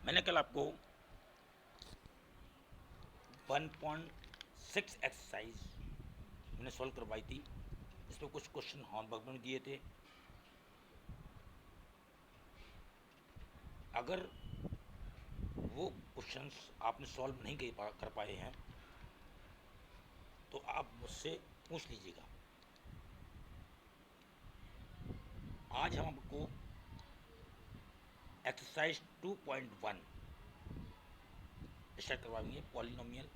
मैंने कल आपको 1.6 एक्सरसाइज मैंने सॉल्व करवाई थी। इसमें कुछ क्वेश्चन होमवर्क में दिए थे। अगर वो क्वेश्चंस आपने सॉल्व नहीं कर पाए हैं तो आप मुझसे पूछ लीजिएगा। आज हम आपको एक्सरसाइज 2.1 स्टार्ट करवाएंगे। पॉलिनोमियल।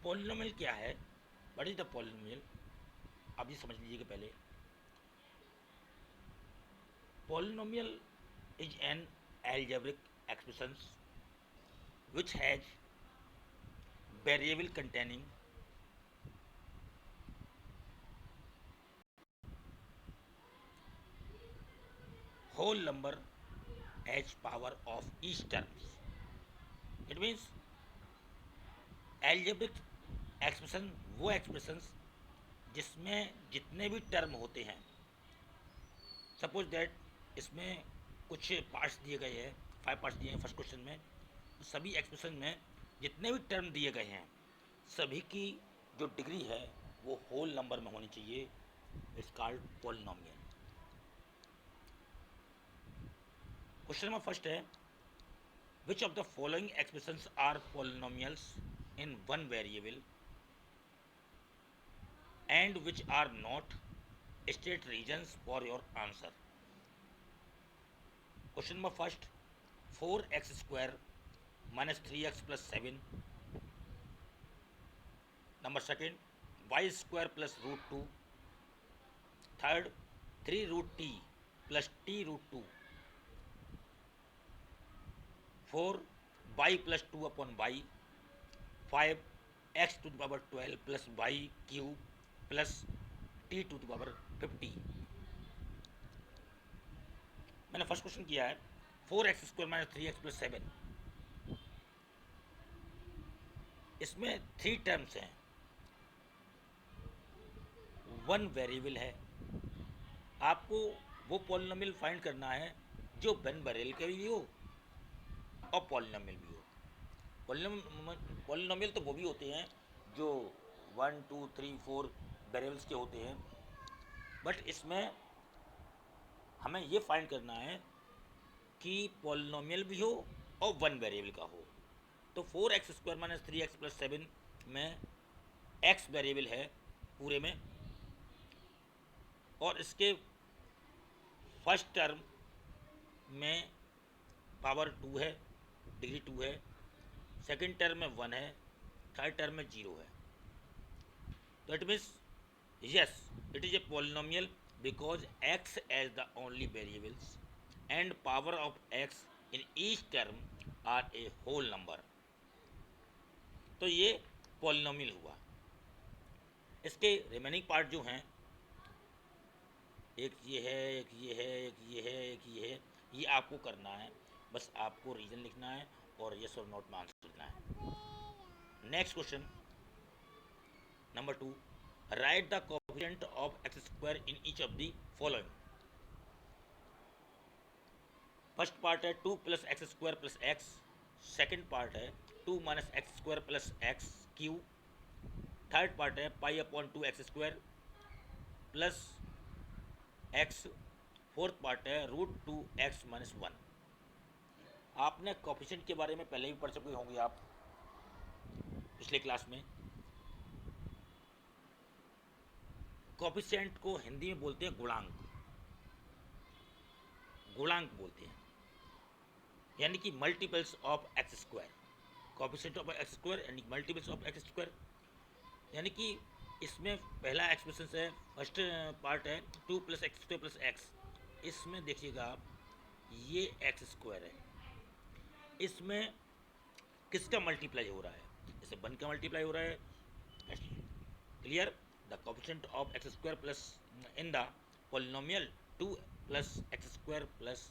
पॉलिनोमियल क्या है? What is the polynomial? आप ये समझ लीजिएगा पहले। Polynomial is an algebraic expression which has variable containing whole number as power of each terms. It means algebraic expression वो expressions जिसमें जितने भी टर्म होते हैं। सपोज दैट इसमें कुछ पार्ट्स दिए गए हैं, 5 पार्ट्स दिए हैं फर्स्ट क्वेश्चन में। तो सभी एक्सप्रेशन में जितने भी टर्म दिए गए हैं सभी की जो डिग्री है वो होल नंबर में होनी चाहिए। It's called polynomial. Question number first है, which of the following expressions are polynomials in one variable and which are not? State reasons for your answer. Question number first, 4x² minus 3x plus 7. Number second, y² plus root 2. Third, 3 root t plus t root 2. 4, y plus 2 upon y. 5, x to the power 12 plus y cube plus t to the power 50. मैंने first question किया है 4x² minus 3x plus 7. इसमें 3 terms हैं, 1 variable है। आपको वो polynomial find करना है जो वन वेरिएबल के भी हो और पॉलिनोमियल भी हो। पॉलिनोमियल तो वो भी होते हैं जो 1 2 3 4 वेरिएबल्स के होते हैं, बट इसमें हमें ये फाइंड करना है कि पॉलिनोमियल भी हो और 1 वेरिएबल का हो। तो 4x² minus 3x plus 7 में x वेरिएबल है पूरे में, और इसके फर्स्ट टर्म में पावर 2 है, डिग्री 2 है। सेकंड टर्म में 1 है, थर्ड टर्म में 0 है। तो it means yes, it is a polynomial because x as the only variables and power of x in each term are a whole number. तो ये पॉलिनोमियल हुआ। इसके रिमेनिंग पार्ट जो हैं, एक ये है, एक ये है, एक ये है, एक ये है, ये आपको करना है। बस आपको रीजन लिखना है और यस और नॉट में आंसर लिखना है। Next question number 2, right the coefficient of x² in each of the following. First part है 2 + x² + x। सेकंड पार्ट है 2 - x² + x Q. Third part है π/2x² plus x। Fourth part है √2x - 1। आपने coefficient के बारे में पहले भी पढ़ चुके होंगे आप पिछले क्लास में। कोएफिशिएंट को हिंदी में बोलते हैं गुणांक। गुणांक बोलते हैं, यानी कि multiples of x²। Coefficient of x² यानी मल्टीपल्स ऑफ x²। यानी कि इसमें पहला एक्सप्रेशन है, फर्स्ट पार्ट है 2 + x² + x। इसमें देखिएगा आप, ये x² है, इसमें किसका मल्टीप्लाई हो रहा है? इससे 1 का मल्टीप्लाई हो रहा है। Clear? The coefficient of x² plus in the polynomial 2 + x² +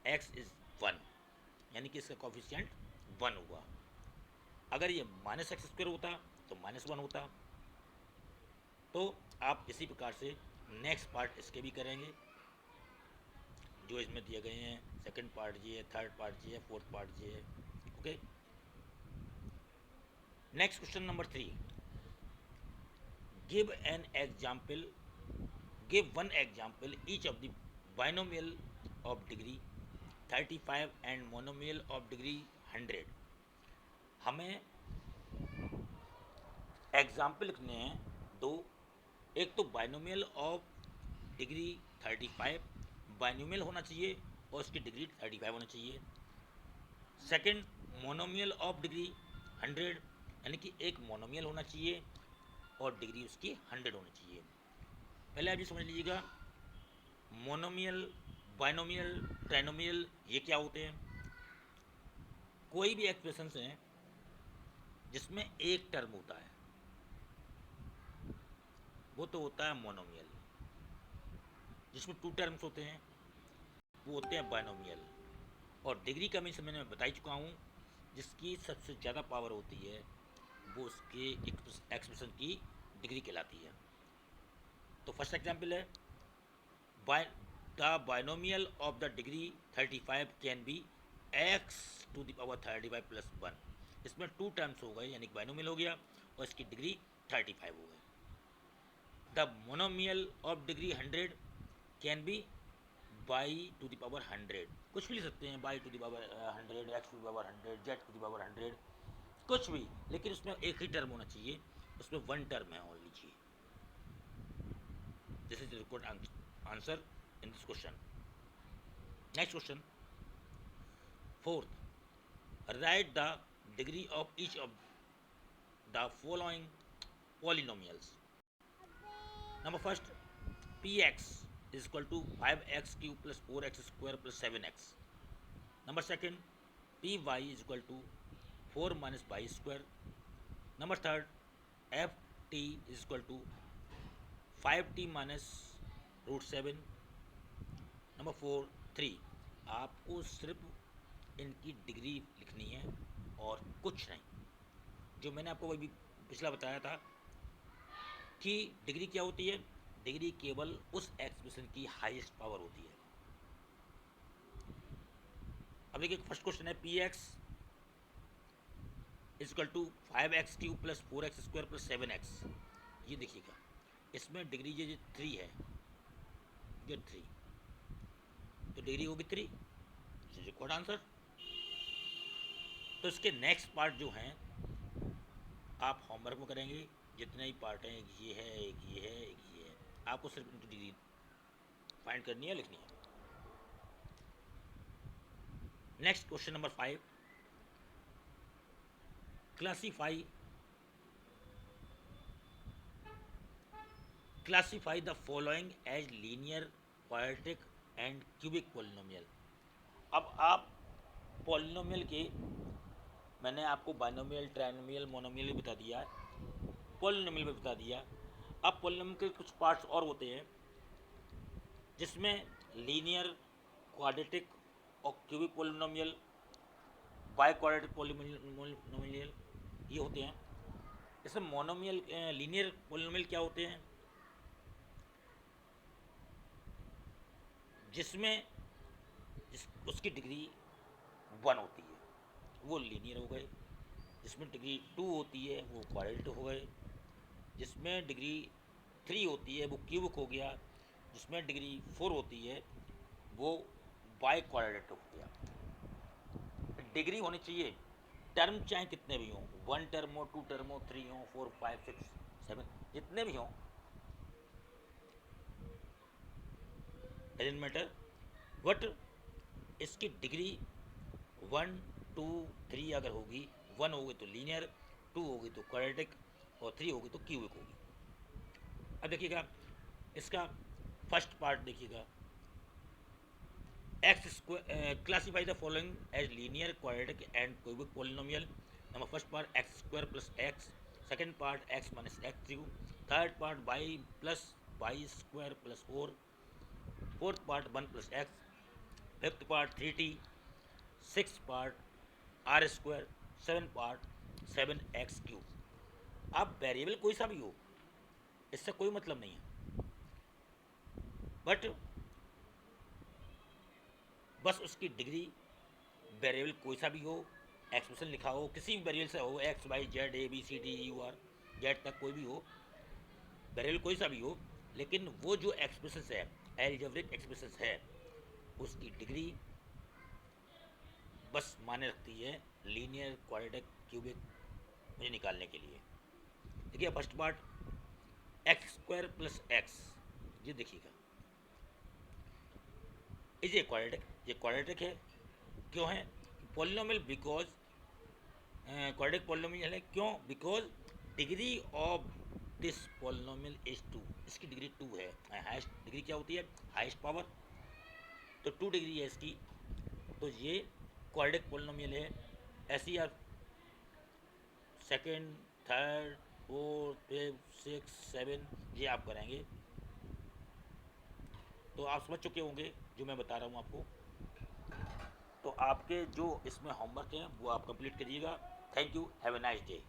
x is 1, यानी कि इसका कोएफिशिएंट 1 हुआ। अगर ये -x² होता तो -1 होता। तो आप इसी प्रकार से नेक्स्ट पार्ट इसके भी करेंगे। जो इसमें दिए गए हैं, सेकंड पार्ट ये है, थर्ड पार्ट ये है, फोर्थ पार्ट ये है। Okay, next question number 3, give an example, give one example each of the binomial of degree 35 and monomial of degree 100। हमें एग्जाम्पल लिखने हैं दो, एक तो बाइनोमियल ऑफ डिग्री 35 बाइनोमियल होना चाहिए और उसकी डिग्री 35 होना चाहिए। सेकंड, मोनोमियल ऑफ डिग्री 100, यानी कि एक मोनोमियल होना चाहिए और डिग्री उसकी 100 होनी चाहिए। पहले आप ये समझ लीजिएगा, मोनोमियल, बाइनोमियल, ट्राइनोमियल ये क्या होते हैं। कोई भी एक्सप्रेशंस हैं जिसमें एक टर्म होता है वो तो होता है मोनोमियल, जिसमें टू टर्म्स होते हैं वो होते हैं बाइनोमियल। और डिग्री का मैंने बता ही चुका हूँ, जिसकी सबसे ज़्यादा पावर होती है वो उसके एक्सप्रेशन की डिग्री कहलाती है। तो फर्स्ट एग्जांपल है, the binomial of the degree 35 can be x to the power 35 plus 1। इसमें टू टर्म्स हो गए, यानी कि बाइनोमियल हो गया और इसकी डिग्री 35 हो गई। The monomial of degree 100 can be y to the power 100, कुछ भी लिख सकते हैं, y to the power 100, x to the power 100, z to the power 100, कुछ भी, लेकिन उसमें एक ही टर्म होना चाहिए, उसमें वन टर्म है ओनली चाहिए। This is the required answer in this question. Next question, fourth, right the degree of each of the following polynomials. Number first, px is equal to 5x cube plus 4x square plus 7x. Number second, py is equal to 4 minus y square. Number third, ft is equal to 5t minus root 7. Number 4, 3, आपको सिर्फ इनकी degree लिखनी है और कुछ नहीं। जो मैंने आपको वही पिछला बताया था कि डिग्री क्या होती है, डिग्री केवल उस एक्सप्रेशन की हाईएस्ट पावर होती है। अब देखिए फर्स्ट क्वेश्चन है, P x is equal to 5x cube plus 4x square plus 7x। ये देखिएगा, इसमें डिग्री ये 3 है, ये 3, तो डिग्री होगी 3, रिकॉर्ड आंसर। तो इसके नेक्स्ट पार्ट जो हैं आप होमवर्क में करेंगे, जितने ही पार्ट हैं, एक ये है, एक ये है, एक ये है, आपको सिर्फ इनकी डिग्री फाइंड करनी है, लिखनी है। Next question number 5, classify the following as linear, quadratic and cubic polynomial. अब आप पॉलिनोमियल के, मैंने आपको बाइनोमियल, ट्राइनोमियल, मोनोमियल भी बता दिया, पॉलिनोमियल भी बता दिया। अब पॉलिनोमियल के कुछ पार्ट्स और होते हैं जिसमें लीनियर, क्वाड्रेटिक और cubic polynomial, by quadratic polynomial ये होते हैं। इसमें मोनोमियल, लीनियर पॉलिनोमियल क्या होते हैं, जिसमें उसकी डिग्री 1 होती है, वो लीनियर हो गए। जिसमें डिग्री 2 होती है वो क्वाड्रेटिक हो गए। जिसमें डिग्री 3 होती है वो क्यूबिक हो गया। जिसमें डिग्री 4 होती है वो बाई क्वाड्रेटिक हो गया। डिग्री होनी चाहिए, टर्म चाहे कितने भी हों, 1 टर्म हो, 2 टर्म हो, 3 हो, 4, 5, 6, 7, जितने भी हों, डजंट मैटर, बट इसकी डिग्री 1, 2, 3 अगर होगी, 1 होगी तो लीनियर, 2 होगी तो क्वाड्रेटिक और 3 होगी तो क्यूबिक होगी। अब देखिएगा इसका फर्स्ट पार्ट देखिएगा, x square, classify the following as linear, quadratic and cubic polynomial. Number first part x square plus x, second part x minus x cube, third part y plus y square plus 4, fourth part 1 plus x, fifth part 3t, six part r square, seven part 7x cube. अब variable कोई सा भी हो, इससे कोई मतलब नहीं है, बट बस उसकी डिग्री, वेरिएबल कोई सा भी हो, एक्सप्रेशन लिखा हो, किसी भी वेरिएबल से हो, x y z a b c d u r z तक कोई भी हो, वेरिएबल कोई सा भी हो, लेकिन वो जो एक्सप्रेशन है, एल्जेब्रिक एक्सप्रेशन है, उसकी डिग्री बस माने रखती है लीनियर, क्वाड्रेटिक, क्यूबिक मुझे निकालने के लिए। देखिए first part x square plus x, ये देखिएगा इज ए क्वाड्रेटिक, ये क्वाड्रेटिक है। क्यों है? पॉलिनोमियल बिकॉज क्वाड्रेटिक पॉलिनोमियल है, क्यों? Because degree of this polynomial is 2, इसकी डिग्री 2 है। हाईएस्ट डिग्री क्या होती है? हाईएस्ट पावर, तो 2 डिग्री है इसकी, तो ये क्वाड्रेटिक पॉलिनोमियल है। ऐसे ही आप second, third, fourth, fifth, six, seven ये आप करेंगे तो आप समझ चुके होंगे जो मैं बता रहा हूँ आपको। तो आपके जो इसमें होमवर्क हैं वो आप कंप्लीट करिएगा। Thank you, have a nice day.